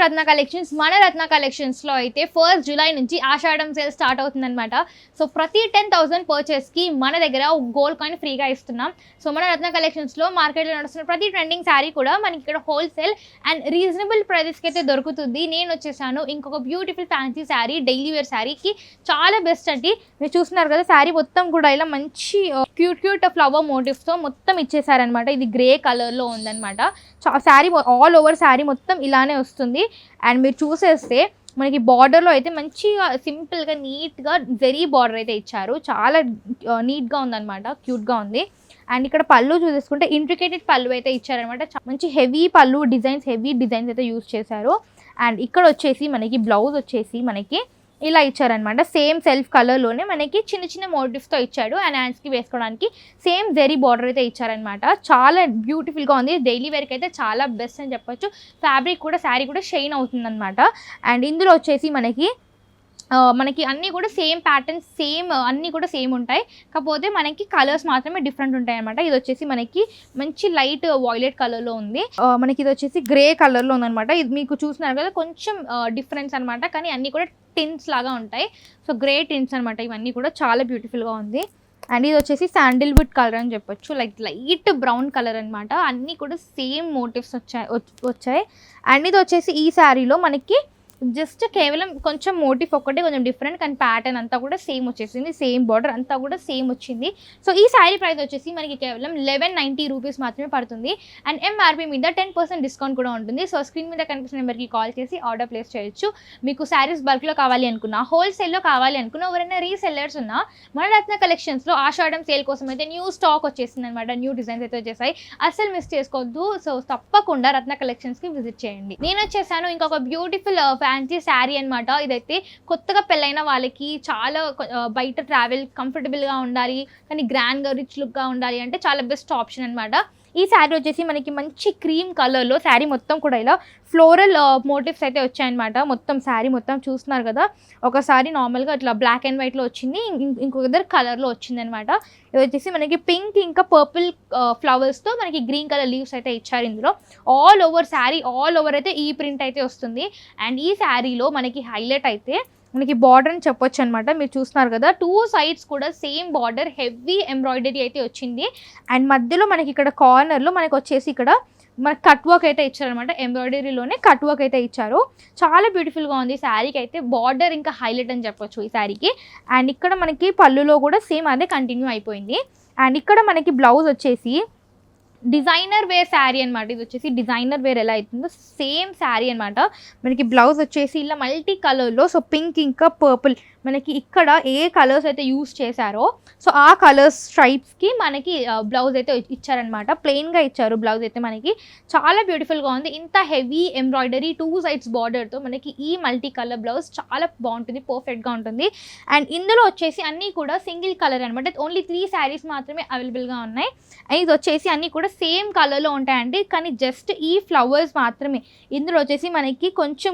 రత్న collections. మన రత్న కలెక్షన్స్లో అయితే 1st July నుంచి ఆషాఢం సేల్ స్టార్ట్ అవుతుందన్నమాట. సో ప్రతి 10,000 పర్చేస్కి మన దగ్గర గోల్డ్ కాయిన్ ఫ్రీగా ఇస్తున్నాం. సో మన రత్న కలెక్షన్స్లో మార్కెట్లో నడుస్తున్న ప్రతి ట్రెండింగ్ శారీ కూడా మనకి ఇక్కడ హోల్సేల్ అండ్ రీజనబుల్ ప్రైజెస్కి అయితే దొరుకుతుంది. నేను వచ్చేసాను ఇంకొక beautiful fancy sari, daily wear శారీకి చాలా బెస్ట్ అండి. మీరు చూస్తున్నారు కదా, శారీ మొత్తం కూడా ఇలా మంచి క్యూట్ ఫ్లవర్ మోటివ్స్తో మొత్తం ఇచ్చేసారనమాట. ఇది గ్రే కలర్లో ఉందన్నమాట. శారీ ఆల్ ఓవర్ శారీ మొత్తం ఇలానే వస్తుంది. అండ్ మీరు చూసేస్తే మనకి బార్డర్లో అయితే మంచిగా సింపుల్గా నీట్గా జరీ బార్డర్ అయితే ఇచ్చారు. చాలా నీట్గా ఉందన్నమాట, క్యూట్గా ఉంది. అండ్ ఇక్కడ పళ్ళు చూసేసుకుంటే ఇంట్రికేటెడ్ పళ్ళు అయితే ఇచ్చారనమాట. మంచి హెవీ పళ్ళు డిజైన్స్, హెవీ డిజైన్స్ అయితే యూజ్ చేశారు. అండ్ ఇక్కడ వచ్చేసి మనకి బ్లౌజ్ వచ్చేసి మనకి ఇలా ఇచ్చారనమాట. సేమ్ సెల్ఫ్ కలర్లోనే మనకి చిన్న చిన్న మోటివ్స్తో ఇచ్చాడు. అండ్ హ్యాండ్స్కి వేసుకోవడానికి సేమ్ జెరీ బార్డర్ అయితే ఇచ్చారనమాట. చాలా బ్యూటిఫుల్గా ఉంది. డైలీ వేర్కి అయితే చాలా బెస్ట్ అని చెప్పొచ్చు. ఫ్యాబ్రిక్ కూడా, శారీ కూడా షైన్ అవుతుందన్నమాట. అండ్ ఇందులో వచ్చేసి మనకి అన్నీ కూడా సేమ్ ప్యాటర్న్స్, సేమ్ అన్నీ కూడా సేమ్ ఉంటాయి. కాకపోతే మనకి కలర్స్ మాత్రమే డిఫరెంట్ ఉంటాయి అనమాట. ఇది వచ్చేసి మనకి మంచి లైట్ వాయిలెట్ కలర్లో ఉంది. మనకి ఇది వచ్చేసి గ్రే కలర్లో ఉందన్నమాట. ఇది మీకు చూస్తున్నారు కదా, కొంచెం డిఫరెన్స్ అనమాట. కానీ అన్నీ కూడా టిన్స్ లాగా ఉంటాయి. సో గ్రే టిన్స్ అనమాట. ఇవన్నీ కూడా చాలా బ్యూటిఫుల్గా ఉంది. అండ్ ఇది వచ్చేసి శాండిల్వుడ్ కలర్ అని చెప్పొచ్చు. లైట్ బ్రౌన్ కలర్ అనమాట. అన్నీ కూడా సేమ్ మోటివ్స్ వచ్చాయి. అండ్ ఇది వచ్చేసి ఈ శారీలో మనకి జస్ట్ కేవలం కొంచెం మోటివ్ ఒక్కటే కొంచెం డిఫరెంట్, కానీ ప్యాటర్న్ అంతా కూడా సేమ్ వచ్చేసింది. సేమ్ బార్డర్ అంతా కూడా సేమ్ వచ్చింది. సో ఈ శారీ ప్రైస్ వచ్చేసి మనకి కేవలం 1190 రూపీస్ మాత్రమే పడుతుంది. అండ్ ఎంఆర్పీ మీద 10% డిస్కౌంట్ కూడా ఉంటుంది. సో స్క్రీన్ మీద కనిపిస్తున్న నెంబర్కి కాల్ చేసి ఆర్డర్ ప్లేస్ చేయొచ్చు. మీకు శారీస్ బల్క్లో కావాలి అనుకున్నా, హోల్సేల్లో కావాలి అనుకున్నా, ఎవరైనా రీసెల్లర్స్ ఉన్నా మన రత్న కలెక్షన్స్లో ఆషాఢం సేల్ కోసం అయితే న్యూ స్టాక్ వచ్చేసింది అనమాట. న్యూ డిజైన్స్ అయితే వచ్చేసాయి. అస్సలు మిస్ చేసుకోవద్దు. సో తప్పకుండా రత్న కలెక్షన్స్కి విజిట్ చేయండి. నేను వచ్చేసాను ఇంకొక బ్యూటిఫుల్ ఫ్యాన్సీ శారీ అనమాట. ఇదైతే కొత్తగా పెళ్ళైన వాళ్ళకి చాలా బయట ట్రావెల్ కంఫర్టబుల్గా ఉండాలి, కానీ గ్రాండ్గా రిచ్ లుక్గా ఉండాలి అంటే చాలా బెస్ట్ ఆప్షన్ అనమాట. ఈ శారీ వచ్చేసి మనకి మంచి క్రీమ్ కలర్లో శారీ మొత్తం కూడా ఇలా ఫ్లోరల్ మోటివ్స్ అయితే వచ్చాయన్నమాట. మొత్తం శారీ మొత్తం చూస్తున్నారు కదా, ఒకసారి నార్మల్గా ఇట్లా బ్లాక్ అండ్ వైట్లో వచ్చింది, ఇంకొక దగ్గర కలర్లో వచ్చిందనమాట. ఇది వచ్చేసి మనకి పింక్ ఇంకా పర్పుల్ ఫ్లవర్స్తో మనకి గ్రీన్ కలర్ లీవ్స్ అయితే ఇచ్చారు. ఇందులో all over sari all over అయితే ఈ ప్రింట్ అయితే వస్తుంది. అండ్ ఈ శారీలో మనకి హైలైట్ అయితే మనకి బార్డర్ అని చెప్పొచ్చు అనమాట. మీరు చూస్తున్నారు కదా, 2 సైడ్స్ కూడా సేమ్ బార్డర్, హెవీ ఎంబ్రాయిడరీ అయితే వచ్చింది. అండ్ మధ్యలో మనకి ఇక్కడ కార్నర్లో మనకి వచ్చేసి ఇక్కడ మనకి కట్ వర్క్ అయితే ఇచ్చారనమాట. ఎంబ్రాయిడరీలోనే కట్ వర్క్ అయితే ఇచ్చారు. చాలా బ్యూటిఫుల్గా ఉంది. శారీకి అయితే బార్డర్ ఇంకా హైలైట్ అని చెప్పొచ్చు ఈ శారీకి. అండ్ ఇక్కడ మనకి పళ్ళులో కూడా సేమ్ అదే కంటిన్యూ అయిపోయింది. అండ్ ఇక్కడ మనకి బ్లౌజ్ వచ్చేసి డిజైనర్ వేర్ శారీ అనమాట. ఇది వచ్చేసి డిజైనర్ వేర్ ఎలా అవుతుందో సేమ్ శారీ అనమాట. మనకి బ్లౌజ్ వచ్చేసి ఇలా మల్టీ కలర్లో, సో పింక్ ఇంకా పర్పుల్ మనకి ఇక్కడ ఏ కలర్స్ అయితే యూస్ చేశారో సో ఆ కలర్స్ స్ట్రైప్స్కి మనకి బ్లౌజ్ అయితే ఇచ్చారనమాట. ప్లెయిన్గా ఇచ్చారు బ్లౌజ్ అయితే. మనకి చాలా బ్యూటిఫుల్గా ఉంది. ఇంత హెవీ ఎంబ్రాయిడరీ 2 సైడ్స్ బార్డర్తో మనకి ఈ మల్టీ కలర్ బ్లౌజ్ చాలా బాగుంటుంది, పర్ఫెక్ట్గా ఉంటుంది. అండ్ ఇందులో వచ్చేసి అన్నీ కూడా సింగిల్ కలర్ అనమాట. ఓన్లీ 3 శారీస్ మాత్రమే అవైలబుల్గా ఉన్నాయి. అండ్ ఇది వచ్చేసి అన్నీ కూడా సేమ్ కలర్లో ఉంటాయండి, కానీ జస్ట్ ఈ ఫ్లవర్స్ మాత్రమే. ఇందులో వచ్చేసి మనకి కొంచెం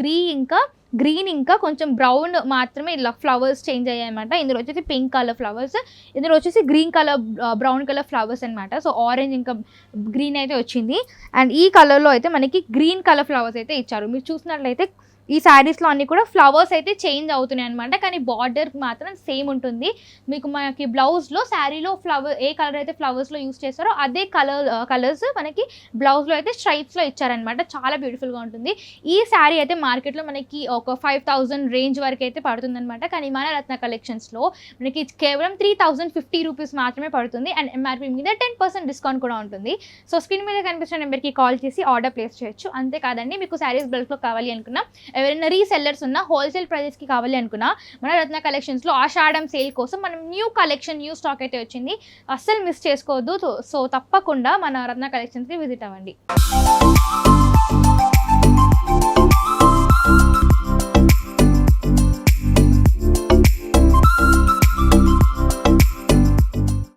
గ్రీన్ ఇంకా కొంచెం బ్రౌన్ మాత్రమే ఇలా ఫ్లవర్స్ చేంజ్ అయ్యాయి అనమాట. ఇందులో వచ్చేసి పింక్ కలర్ ఫ్లవర్స్, ఇందులో వచ్చేసి green colour brown colour flowers అనమాట. సో ఆరెంజ్ ఇంకా గ్రీన్ అయితే వచ్చింది. అండ్ ఈ కలర్లో అయితే మనకి గ్రీన్ కలర్ ఫ్లవర్స్ అయితే ఇచ్చారు. మీరు చూసినట్లయితే ఈ శారీస్లో అన్నీ కూడా ఫ్లవర్స్ అయితే చేంజ్ అవుతున్నాయి అనమాట, కానీ బార్డర్ మాత్రం సేమ్ ఉంటుంది. మీకు మనకి బ్లౌజ్లో శారీలో ఫ్లవర్ ఏ కలర్ అయితే ఫ్లవర్స్లో యూస్ చేస్తారో అదే కలర్స్ మనకి బ్లౌజ్లో అయితే స్ట్రైప్స్లో ఇచ్చారనమాట. చాలా బ్యూటిఫుల్గా ఉంటుంది. ఈ శారీ అయితే మార్కెట్లో మనకి ఒక 5000 రేంజ్ వరకు అయితే పడుతుందన్నమాట, కానీ మన రత్న కలెక్షన్స్లో మనకి కేవలం 3050 రూపీస్ మాత్రమే పడుతుంది. అండ్ ఎంఆర్పీ మీద 10% డిస్కౌంట్ కూడా ఉంటుంది. సో స్క్రీన్ మీద కనిపిస్తున్న నెంబర్కి కాల్ చేసి ఆర్డర్ ప్లేస్ చేయొచ్చు. అంతేకాదండి, మీకు శారీస్ బల్క్లో కావాలి అనుకున్నా, ఎవరైనా రీసెల్లర్స్ ఉన్న హోల్సేల్ ప్రైజెస్కి కావాలి అనుకున్నా, మన రత్న కలెక్షన్స్లో ఆషాఢం సేల్ కోసం మనం న్యూ స్టాక్ అయితే వచ్చింది. అస్సలు మిస్ చేసుకోవద్దు. సో తప్పకుండా మన రత్న కలెక్షన్స్కి విజిట్ అవ్వండి.